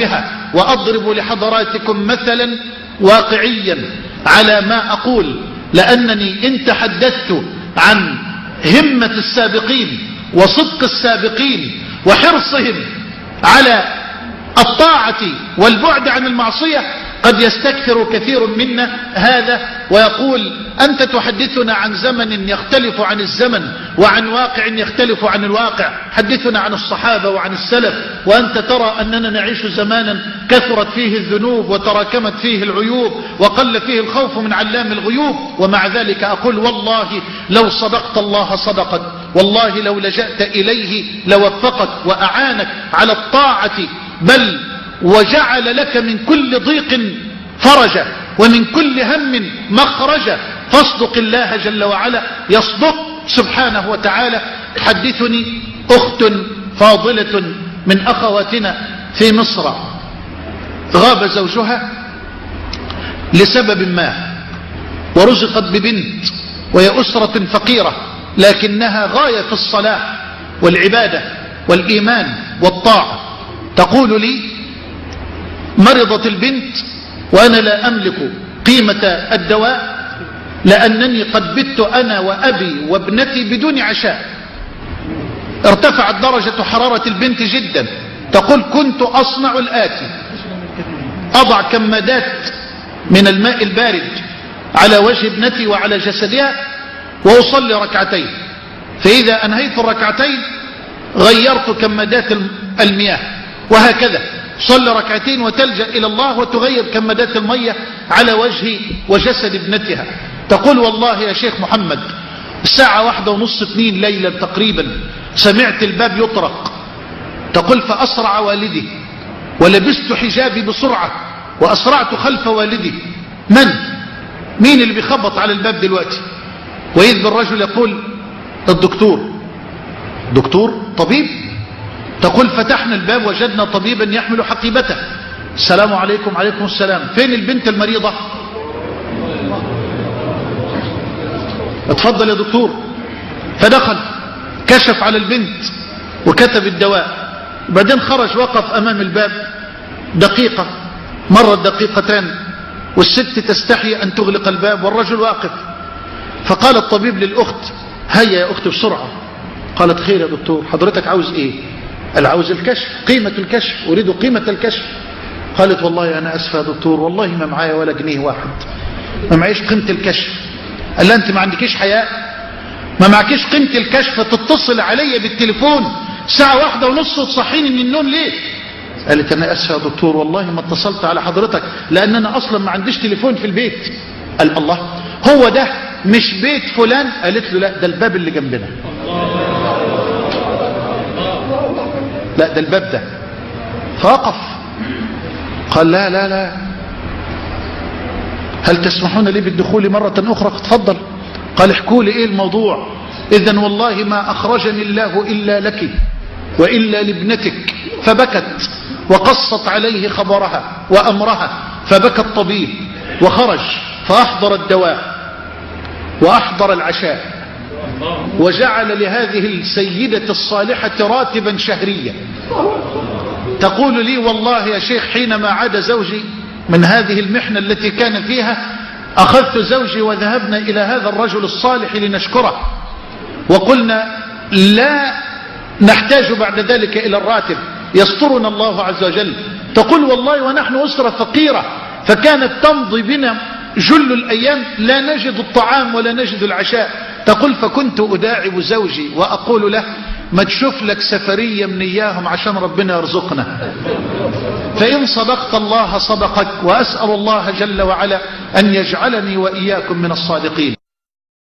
بها. وأضرب لحضراتكم مثلا واقعيا على ما أقول، لأنني إن تحدثت عن همة السابقين وصدق السابقين وحرصهم على الطاعة والبعد عن المعصية قد يستكثر كثير منا هذا ويقول أنت تحدثنا عن زمن يختلف عن الزمن وعن واقع يختلف عن الواقع، حدثنا عن الصحابة وعن السلف، وأنت ترى أننا نعيش زمانا كثرت فيه الذنوب وتراكمت فيه العيوب وقل فيه الخوف من علام الغيوب. ومع ذلك أقول والله لو صدقت الله صدقك، والله لو لجأت إليه لوفقك وأعانك على الطاعة، بل وجعل لك من كل ضيق فرجا ومن كل هم مخرجا. فاصدق الله جل وعلا يصدق سبحانه وتعالى. تحدثني أخت فاضلة من أخواتنا في مصر، غاب زوجها لسبب ما ورزقت ببنت، وهي أسرة فقيرة لكنها غاية في الصلاح والعبادة والإيمان والطاعة. تقول لي مرضت البنت وأنا لا أملك قيمة الدواء لأنني قد بت أنا وأبي وابنتي بدون عشاء. ارتفعت درجة حرارة البنت جدا. تقول كنت أصنع الآتي: أضع كمادات من الماء البارد على وجه ابنتي وعلى جسدها وأصلي ركعتين، فإذا أنهيت الركعتين غيرت كمادات المياه، وهكذا صلي ركعتين وتلجأ إلى الله وتغير كمادات المية على وجه وجسد ابنتها. تقول والله يا شيخ محمد الساعة 1:30 2 ليلا تقريبا سمعت الباب يطرق. تقول فأسرع والدي ولبست حجابي بسرعة وأسرعت خلف والدي. مين اللي بيخبط على الباب دلوقتي؟ وإذ بالرجل يقول الدكتور. دكتور طبيب؟ تقول فتحنا الباب وجدنا طبيبا يحمل حقيبته. السلام عليكم. عليكم السلام. فين البنت المريضة؟ اتفضل يا دكتور. فدخل كشف على البنت وكتب الدواء، بعدين خرج وقف أمام الباب دقيقة، مرت دقيقتان، والست تستحي أن تغلق الباب والرجل واقف. فقال الطبيب للأخت هيا يا أختي بسرعة. قالت خير يا دكتور، حضرتك عاوز إيه؟ قال عاوز الكشف، قيمة الكشف، أريد قيمة الكشف. قالت والله أنا أسفة يا دكتور، والله ما معايا ولا جنيه واحد، ما معيش قيمة الكشف. قال لها أنت ما عندكيش حياء؟ ما معكيش قيمة الكشف تتصل علي بالتليفون الساعة 1:30 وتصحيني من النوم ليه؟ قالت أنا أسفة يا دكتور، والله ما اتصلت على حضرتك لأن أنا أصلا ما عنديش تليفون في البيت. قال الله، هو ده مش بيت فلان؟ قالت له لا، ده الباب اللي جنبنا. لا ده الباب ده. فوقف قال لا لا لا، هل تسمحون لي بالدخول مرة أخرى؟ تفضل. قال احكوا لي ايه الموضوع. إذن والله ما أخرجني الله إلا لك وإلا لابنتك. فبكت وقصت عليه خبرها وأمرها، فبكى الطبيب وخرج فأحضر الدواء وأحضر العشاء وجعل لهذه السيدة الصالحة راتبا شهريا. تقول لي والله يا شيخ حينما عاد زوجي من هذه المحنة التي كان فيها أخذت زوجي وذهبنا إلى هذا الرجل الصالح لنشكره، وقلنا لا نحتاج بعد ذلك إلى الراتب، يسترنا الله عز وجل. تقول والله ونحن أسرة فقيرة فكانت تمضي بنا جل الأيام لا نجد الطعام ولا نجد العشاء. تقول فكنت أداعب زوجي وأقول له ما تشوف لك سفرية من إياهم عشان ربنا يرزقنا. فإن صدقت الله صدقك، وأسأل الله جل وعلا أن يجعلني وإياكم من الصادقين.